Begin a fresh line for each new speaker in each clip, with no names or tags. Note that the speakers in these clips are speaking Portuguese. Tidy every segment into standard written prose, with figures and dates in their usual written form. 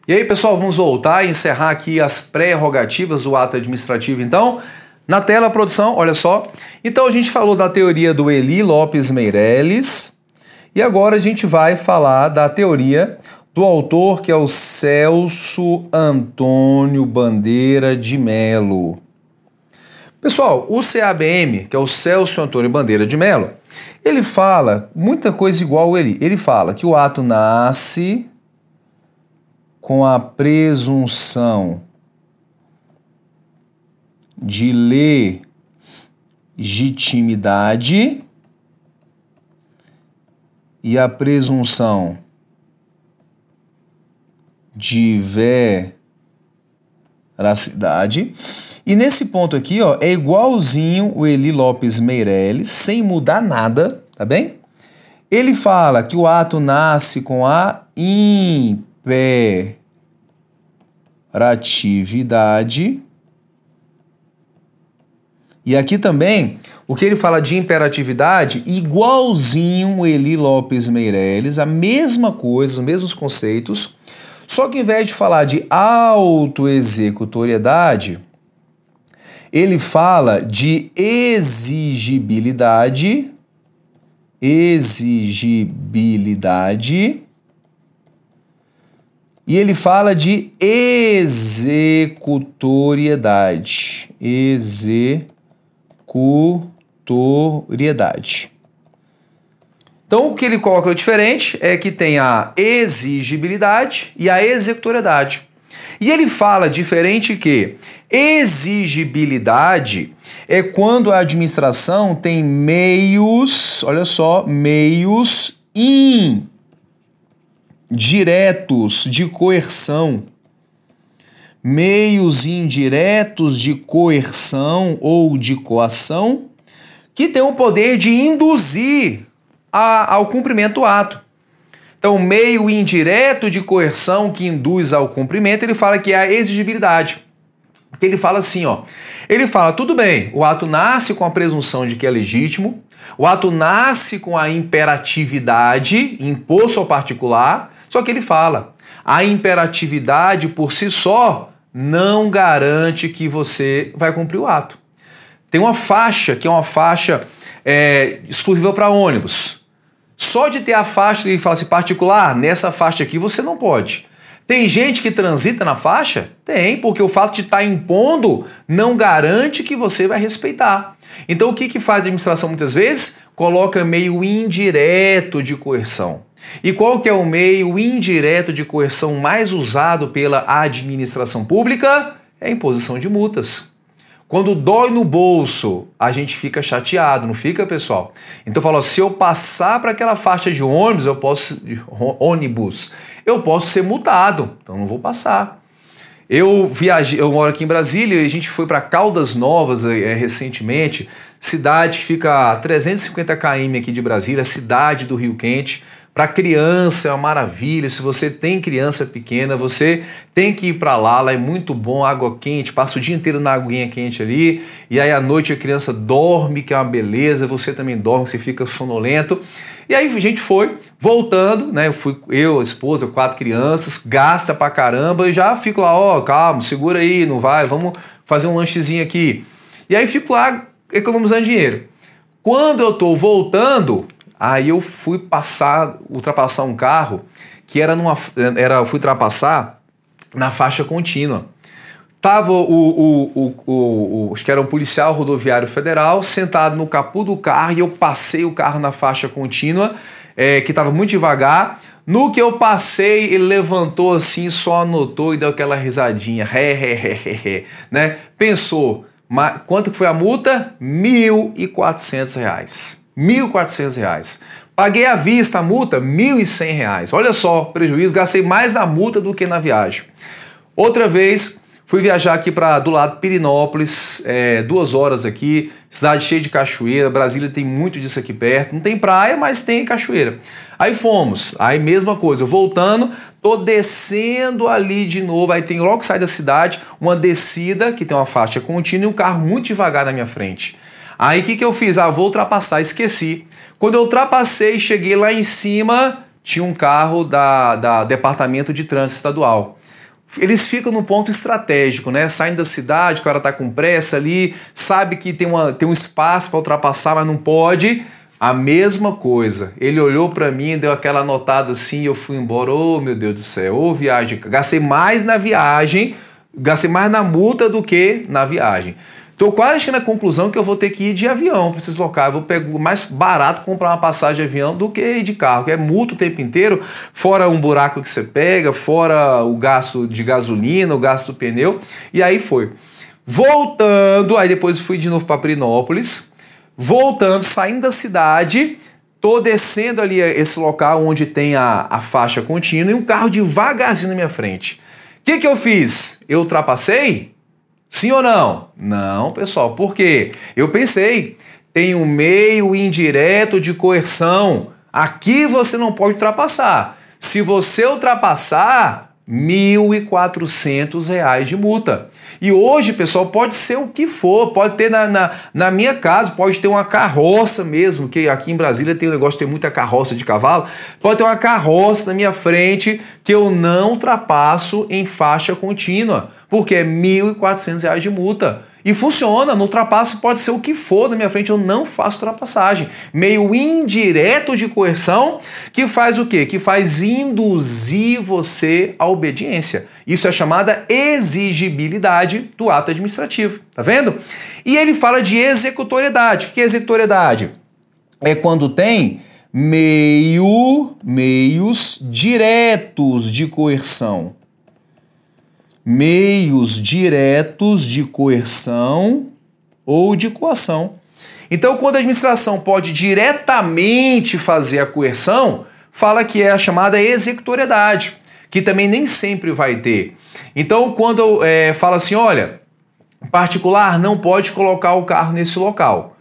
E aí, pessoal, vamos voltar e encerrar aqui as prerrogativas do ato administrativo, então. Na tela, produção, olha só. Então, a gente falou da teoria do Eli Lopes Meireles e agora a gente vai falar da teoria do autor, que é o Celso Antônio Bandeira de Melo. Pessoal, o CABM, que é o Celso Antônio Bandeira de Melo, ele fala muita coisa igual ele. Ele fala que o ato nasce com a presunção de legitimidade e a presunção de veracidade. E nesse ponto aqui, ó, é igualzinho o Eli Lopes Meireles, sem mudar nada, tá bem? Ele fala que o ato nasce com a imperatividade. E aqui também, o que ele fala de imperatividade, igualzinho o Eli Lopes Meireles, a mesma coisa, os mesmos conceitos, só que ao invés de falar de autoexecutoriedade, ele fala de exigibilidade, e ele fala de executoriedade, Então, o que ele coloca diferente é que tem a exigibilidade e a executoriedade. E ele fala diferente que exigibilidade é quando a administração tem meios, olha só, meios indiretos de coerção. Meios indiretos de coerção ou de coação que tem o poder de induzir ao cumprimento do ato. Então, meio indireto de coerção que induz ao cumprimento, ele fala que é a exigibilidade. Ele fala assim, ó, ele fala, tudo bem, o ato nasce com a presunção de que é legítimo, o ato nasce com a imperatividade, imposto ao particular, só que ele fala, a imperatividade por si só não garante que você vai cumprir o ato. Tem uma faixa, que é uma faixa exclusiva para ônibus. Só de ter a faixa, ele fala assim, particular, nessa faixa aqui você não pode. Tem gente que transita na faixa? Tem, porque o fato de estar impondo não garante que você vai respeitar. Então o que faz a administração muitas vezes? Coloca meio indireto de coerção. E qual que é o meio indireto de coerção mais usado pela administração pública? É a imposição de multas. Quando dói no bolso, a gente fica chateado, não fica, pessoal? Então, fala, se eu passar para aquela faixa de ônibus, eu posso ser multado, então não vou passar. Eu moro aqui em Brasília e a gente foi para Caldas Novas recentemente, cidade que fica a 350 km aqui de Brasília, cidade do Rio Quente. Para criança é uma maravilha, se você tem criança pequena, você tem que ir para lá é muito bom, água quente, passa o dia inteiro na aguinha quente ali, e aí à noite a criança dorme, que é uma beleza, você também dorme, você fica sonolento. E aí a gente foi, voltando, né, eu, a esposa, 4 crianças, gasta pra caramba, e já fico lá, ó, calma, segura aí, não vai, vamos fazer um lanchezinho aqui. E aí fico lá economizando dinheiro. Quando eu tô voltando, aí eu fui ultrapassar um carro que fui ultrapassar na faixa contínua. Tava acho que era um policial rodoviário federal sentado no capô do carro e eu passei o carro na faixa contínua, que estava muito devagar. No que eu passei, ele levantou assim, só anotou e deu aquela risadinha, né? Pensou, quanto que foi a multa? R$ 1.400. R$ 1.400. Paguei à vista a multa, R$ 1.100. Olha só, prejuízo, gastei mais na multa do que na viagem. Outra vez, fui viajar aqui do lado de Pirinópolis, 2 horas aqui, cidade cheia de cachoeira, Brasília tem muito disso aqui perto, não tem praia, mas tem cachoeira. Aí fomos, aí mesma coisa, voltando, tô descendo ali de novo, aí tem logo que sai da cidade, uma descida que tem uma faixa contínua e um carro muito devagar na minha frente. Aí o que eu fiz? Vou ultrapassar, esqueci. Quando eu ultrapassei, cheguei lá em cima, tinha um carro da Departamento de Trânsito Estadual. eles ficam no ponto estratégico, né? Saindo da cidade, o cara tá com pressa ali, sabe que tem um espaço para ultrapassar, mas não pode. A mesma coisa. Ele olhou para mim, deu aquela notada assim, e eu fui embora. Oh, meu Deus do céu, ô viagem. Gastei mais na viagem, gastei mais na multa do que na viagem. Estou quase chegando à conclusão que eu vou ter que ir de avião para esses locais. Eu vou pegar mais barato comprar uma passagem de avião do que ir de carro, que é multa o tempo inteiro, fora um buraco que você pega, fora o gasto de gasolina, o gasto do pneu. E aí foi. Voltando, aí depois fui de novo para Perinópolis. Voltando, saindo da cidade, tô descendo ali esse local onde tem a faixa contínua e um carro devagarzinho na minha frente. O que eu fiz? Eu ultrapassei? Sim ou não? Não, pessoal. Por quê? Eu pensei, tem um meio indireto de coerção. Aqui você não pode ultrapassar. Se você ultrapassar, R$ 1.400 de multa. E hoje, pessoal, pode ser o que for. Pode ter na minha casa, pode ter uma carroça mesmo, que aqui em Brasília tem um negócio de ter muita carroça de cavalo. Pode ter uma carroça na minha frente que eu não ultrapasso em faixa contínua, porque é R$ 1.400 de multa. E funciona, no ultrapasso pode ser o que for na minha frente, eu não faço ultrapassagem. Meio indireto de coerção que faz o quê? Que faz induzir você à obediência. Isso é chamada exigibilidade do ato administrativo, tá vendo? E ele fala de executoriedade. O que é executoriedade? É quando tem meios diretos de coerção. Meios diretos de coerção ou de coação. Então, quando a administração pode diretamente fazer a coerção, fala que é a chamada executoriedade, que também nem sempre vai ter. Então, quando fala assim, olha, particular não pode colocar o carro nesse local.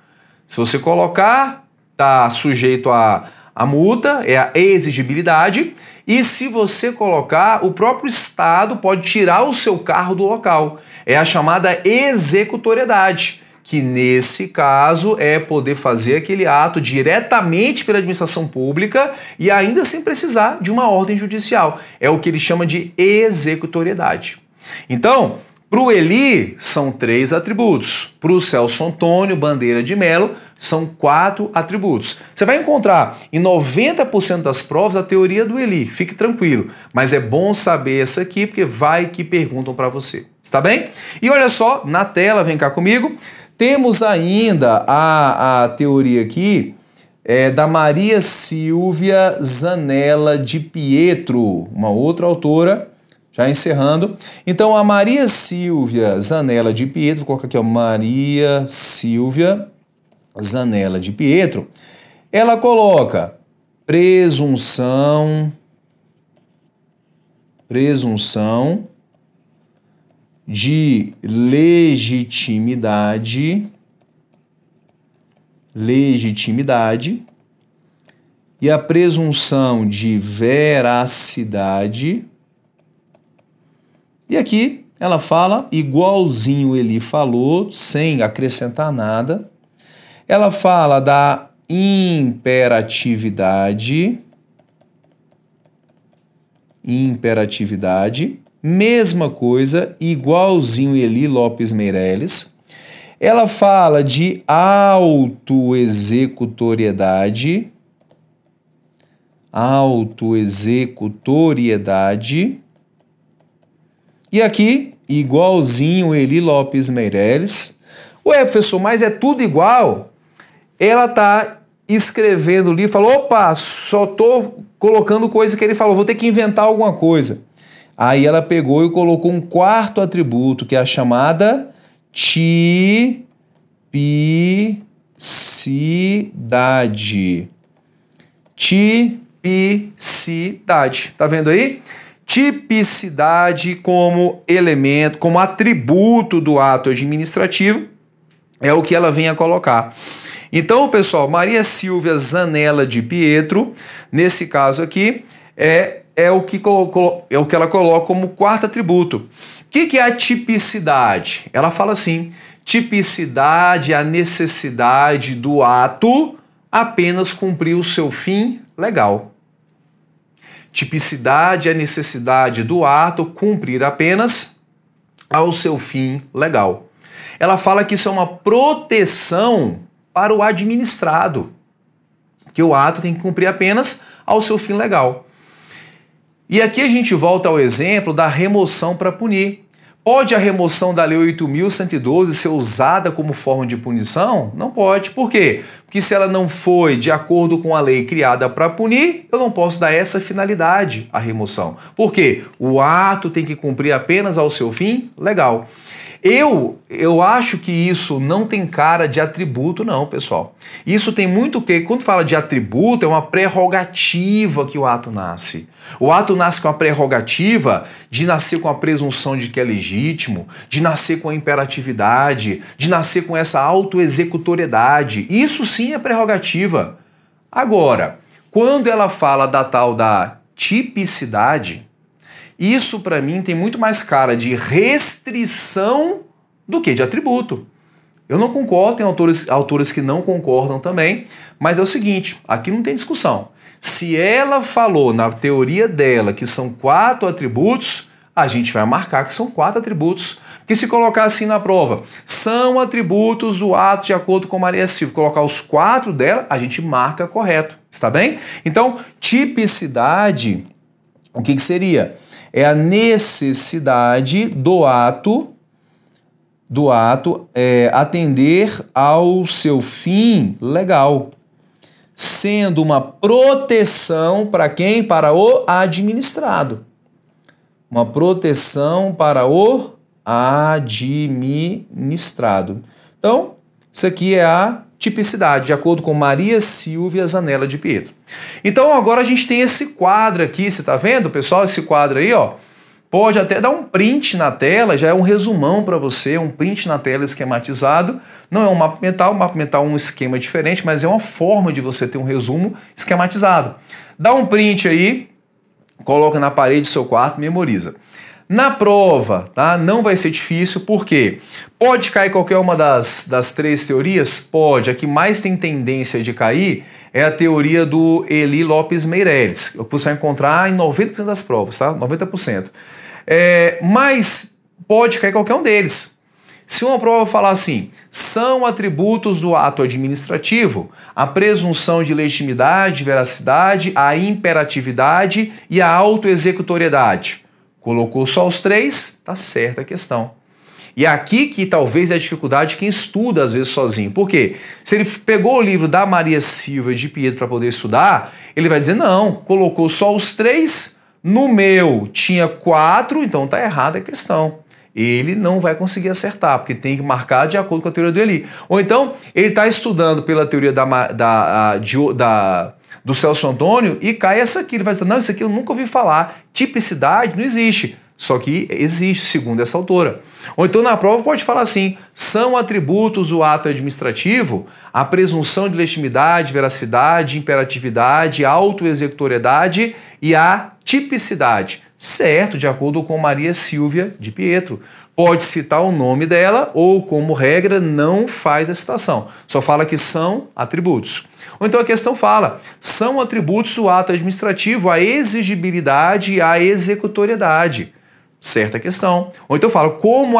Se você colocar, está sujeito a multa, é a exigibilidade. E se você colocar, o próprio Estado pode tirar o seu carro do local. É a chamada executoriedade, que nesse caso é poder fazer aquele ato diretamente pela administração pública e ainda sem precisar de uma ordem judicial. É o que ele chama de executoriedade. Então, para o Eli, são 3 atributos. Para o Celso Antônio Bandeira de Mello, são 4 atributos. Você vai encontrar em 90% das provas a teoria do Eli, fique tranquilo. Mas é bom saber essa aqui, porque vai que perguntam para você. Está bem? E olha só, na tela, vem cá comigo, temos ainda a teoria aqui da Maria Silvia Zanella de Pietro, uma outra autora. Já encerrando. Então, a Maria Silvia Zanella de Pietro, vou colocar aqui, ó, Maria Silvia Zanella de Pietro, ela coloca presunção de legitimidade e a presunção de veracidade. E aqui ela fala, igualzinho ele falou, sem acrescentar nada. Ela fala da imperatividade, mesma coisa, igualzinho Eli Lopes Meireles. Ela fala de autoexecutoriedade, e aqui, igualzinho Eli Lopes Meireles. Ué, professor, mas é tudo igual? Ela está escrevendo ali, falou, opa, só estou colocando coisa que ele falou, vou ter que inventar alguma coisa. Aí ela pegou e colocou um 4º atributo, que é a chamada tipicidade. Tipicidade. Tá vendo aí? Tipicidade como elemento, como atributo do ato administrativo, é o que ela vem a colocar. Então, pessoal, Maria Silvia Zanella de Pietro, nesse caso aqui, é o que ela coloca como 4º atributo. O que é a tipicidade? Ela fala assim, tipicidade é a necessidade do ato apenas cumprir o seu fim legal. Tipicidade é a necessidade do ato cumprir apenas ao seu fim legal. Ela fala que isso é uma proteção para o administrado, que o ato tem que cumprir apenas ao seu fim legal. E aqui a gente volta ao exemplo da remoção para punir. Pode a remoção da Lei 8.112 ser usada como forma de punição? Não pode. Por quê? Porque se ela não foi de acordo com a lei criada para punir, eu não posso dar essa finalidade à remoção. Por quê? O ato tem que cumprir apenas ao seu fim legal. Eu acho que isso não tem cara de atributo, não, pessoal. Isso tem muito que, quando fala de atributo, é uma prerrogativa que o ato nasce. O ato nasce com a prerrogativa de nascer com a presunção de que é legítimo, de nascer com a imperatividade, de nascer com essa autoexecutoriedade. Isso sim é prerrogativa. Agora, quando ela fala da tal da tipicidade, isso, para mim, tem muito mais cara de restrição do que de atributo. Eu não concordo, tem autores que não concordam também, mas é o seguinte, aqui não tem discussão. Se ela falou na teoria dela que são 4 atributos, a gente vai marcar que são 4 atributos. Porque se colocar assim na prova, são atributos do ato de acordo com Maria Silvia, colocar os 4 dela, a gente marca correto, está bem? Então, tipicidade, o que seria? É a necessidade do ato atender ao seu fim legal, sendo uma proteção para quem? Para o administrado. Uma proteção para o administrado. Então, isso aqui é a tipicidade, de acordo com Maria Silvia Zanella de Pietro. Então agora a gente tem esse quadro aqui, você está vendo, pessoal? Esse quadro aí, ó, pode até dar um print na tela, já é um resumão para você, um print na tela esquematizado. Não é um mapa mental é um esquema diferente, mas é uma forma de você ter um resumo esquematizado. Dá um print aí, coloca na parede do seu quarto, memoriza. Na prova, tá? Não vai ser difícil, porque pode cair qualquer uma das 3 teorias? Pode. A que mais tem tendência de cair é a teoria do Eli Lopes Meireles, que você vai encontrar em 90% das provas, tá? 90%. Mas pode cair qualquer um deles. Se uma prova falar assim, são atributos do ato administrativo a presunção de legitimidade, veracidade, a imperatividade e a autoexecutoriedade. Colocou só os 3, tá certa a questão. E é aqui que talvez é a dificuldade de quem estuda às vezes sozinho. Por quê? Se ele pegou o livro da Maria Silvia de Pietro para poder estudar, ele vai dizer, não, colocou só os 3, no meu tinha 4, então tá errada a questão. Ele não vai conseguir acertar, porque tem que marcar de acordo com a teoria do Eli. Ou então, ele está estudando pela teoria do Celso Antônio e cai essa aqui. Ele vai dizer, não, isso aqui eu nunca ouvi falar. Tipicidade não existe. Só que existe, segundo essa autora. Ou então na prova pode falar assim, são atributos do ato administrativo a presunção de legitimidade, veracidade, imperatividade, autoexecutoriedade e a tipicidade. Certo, de acordo com Maria Silvia de Pietro. Pode citar o nome dela ou, como regra, não faz a citação. Só fala que são atributos. Ou então a questão fala, são atributos do ato administrativo a exigibilidade e a executoriedade. Certa questão. Ou então fala, como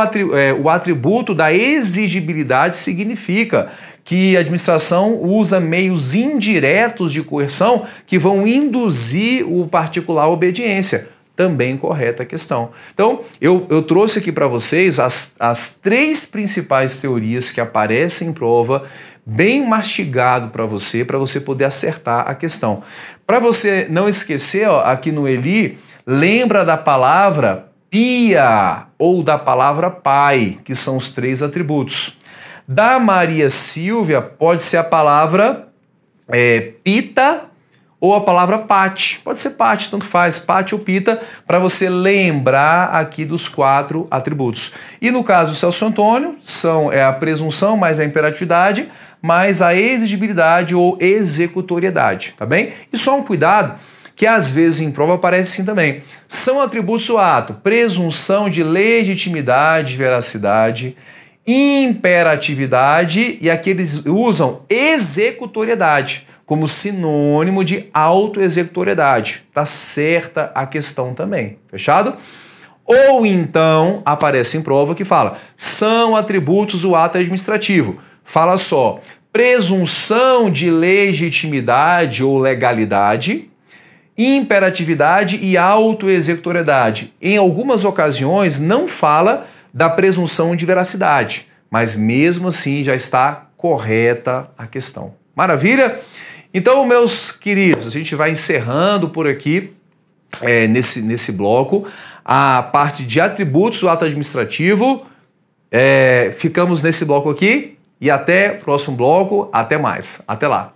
o atributo da exigibilidade significa que a administração usa meios indiretos de coerção que vão induzir o particular à obediência. Também correta a questão. Então, eu trouxe aqui para vocês as 3 principais teorias que aparecem em prova, bem mastigado para você poder acertar a questão. Para você não esquecer, ó, aqui no Eli, lembra da palavra pia ou da palavra pai, que são os 3 atributos. Da Maria Silvia pode ser a palavra pita ou a palavra pate. Pode ser pate, tanto faz, pate ou pita, para você lembrar aqui dos 4 atributos. E no caso do Celso Antônio, é a presunção mais a imperatividade, mais a exigibilidade ou executoriedade, tá bem? E só um cuidado, que às vezes em prova aparece assim também. São atributos do ato, presunção de legitimidade, veracidade, imperatividade e aqui eles usam executoriedade. como sinônimo de autoexecutoriedade. Tá certa a questão também. Fechado? Ou então aparece em prova que fala: são atributos do ato administrativo. Fala só: presunção de legitimidade ou legalidade, imperatividade e autoexecutoriedade. Em algumas ocasiões não fala da presunção de veracidade, mas mesmo assim já está correta a questão. Maravilha? Então, meus queridos, a gente vai encerrando por aqui, nesse bloco, a parte de atributos do ato administrativo. Ficamos nesse bloco aqui e até o próximo bloco. Até mais. Até lá.